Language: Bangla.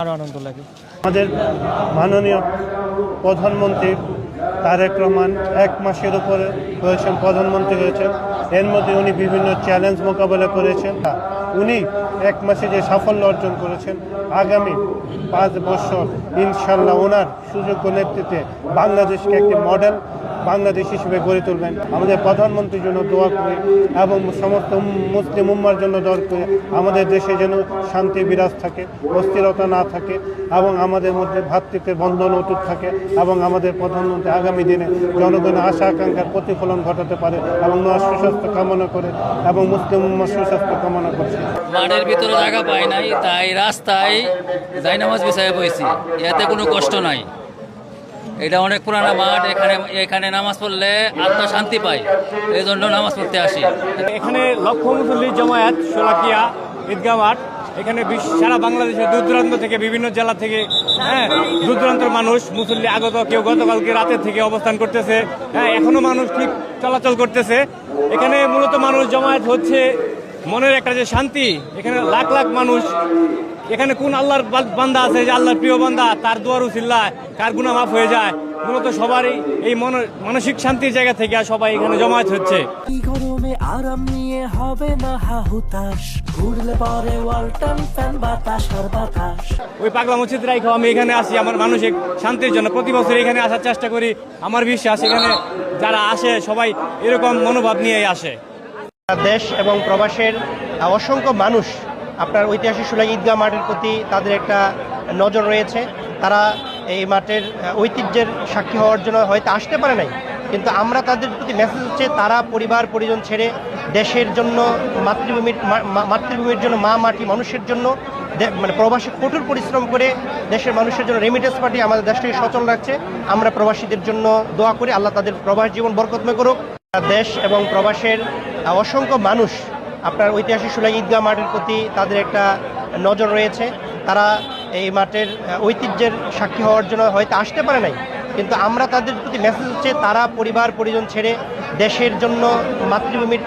আরো আনন্দ লাগে। আমাদের মাননীয় প্রধানমন্ত্রী তারেক রহমান 1 মাসের উপরে হয়েছেন, প্রধানমন্ত্রী হয়েছেন। এর মধ্যে উনি বিভিন্ন চ্যালেঞ্জ মোকাবেলা করেছেন। উনি 1 মাসে যে সাফল্য অর্জন করেছেন, আগামী 5 বছর ইনশাল্লাহ ওনার সুযোগ্য নেতৃত্বে বাংলাদেশকে একটি মডেল বাংলাদেশ হিসেবে গড়ে তুলবেন। আমাদের প্রধানমন্ত্রীর জন্য দোয়া করি এবং সমস্ত মুসলিম উম্মার জন্য দোয়া করি, আমাদের দেশে যেন শান্তি বিরাজ থাকে, অস্থিরতা না থাকে এবং আমাদের মধ্যে ভ্রাতৃত্বের বন্ধন অটুট থাকে এবং আমাদের প্রধানমন্ত্রী আগামী দিনে জনগণের আশা আকাঙ্ক্ষার প্রতিফলন ঘটাতে পারে এবং সুস্বাস্থ্য কামনা করে এবং মুসলিম উম্মার সুস্বাস্থ্য কামনা করছি। মাঠের ভিতরে জায়গা পাই নাই, তাই রাস্তায় জায়নামাজ বিছাইয়া বইছি। এতে কোনো কষ্ট নাই। এটা অনেক পুরানা মাঠ, এখানে নামাজ পড়লে আত্মা শান্তি পায়, এই জন্য নামাজ পড়তে আসি। এখানে লক্ষ মুসল্লি জমায়েত শোলাকিয়া ঈদগাহ মাঠ। এখানে সারা বাংলাদেশের দূর দূরান্ত থেকে, বিভিন্ন জেলা থেকে দূর দূরান্তের মানুষ মুসল্লি আগত, কেউ গতকালকে রাতে থেকে অবস্থান করতেছে, এখনো মানুষ ঠিক চলাচল করতেছে। এখানে মূলত মানুষ জমায়েত হচ্ছে মনের একটা যে শান্তি। এখানে লাখ লাখ মানুষ, এখানে কোন আল্লাহর বান্দা আছে যে আল্লাহর প্রিয় বান্দা, তার দুয়ার উসিল্লায় কার গুনাহ মাফ হয়ে যায়। মূলত সবারই এই মানসিক শান্তির জায়গা থেকে সবাই এখানে জমায়েত হচ্ছে। গরমে আরাম নিয়ে হবে না হাহুতাশ, ঘুরলে পরে ওয়ালটন ফ্যান বাতাস আর বাতাস। ওই পাগলা মসজিদ রাইখাও আমি এখানে আসি আমার মানসিক শান্তির জন্য। প্রতি বছর এখানে আসার চেষ্টা করি। আমার বিশ্বাস এখানে যারা আসে সবাই এরকম মনোভাব নিয়েই আসে। দেশ এবং প্রবাসের অসংখ্য মানুষ আপনার ঐতিহাসিক শোলাকিয়া ঈদগাহ মাঠের প্রতি তাদের একটা নজর রয়েছে। তারা এই মাঠের ঐতিহ্যের সাক্ষী হওয়ার জন্য হয়তো আসতে পারে নাই, কিন্তু আমরা তাদের প্রতি মেসেজ হচ্ছে তারা পরিবার পরিজন ছেড়ে দেশের জন্য, মাতৃভূমির জন্য, মা মাটি মানুষের জন্য মানে প্রবাসী কঠোর পরিশ্রম করে দেশের মানুষের জন্য রেমিটেন্স পাঠিয়ে আমাদের দেশটাকে সচল রাখছে। আমরা প্রবাসীদের জন্য দোয়া করি, আল্লাহ তাদের প্রবাস জীবন বরকতময় করুক। দেশ এবং প্রবাসের অসংখ্য মানুষ আপনার ঐতিহাসিক শোলাকিয়া ঈদগাহ মাঠের প্রতি তাদের একটা নজর রয়েছে। তারা এই মাঠের ঐতিহ্যের সাক্ষী হওয়ার জন্য হয়তো আসতে পারে নাই, কিন্তু আমরা তাদের প্রতি মেসেজ হচ্ছে তারা পরিবার পরিজন ছেড়ে দেশের জন্য, মাতৃভূমি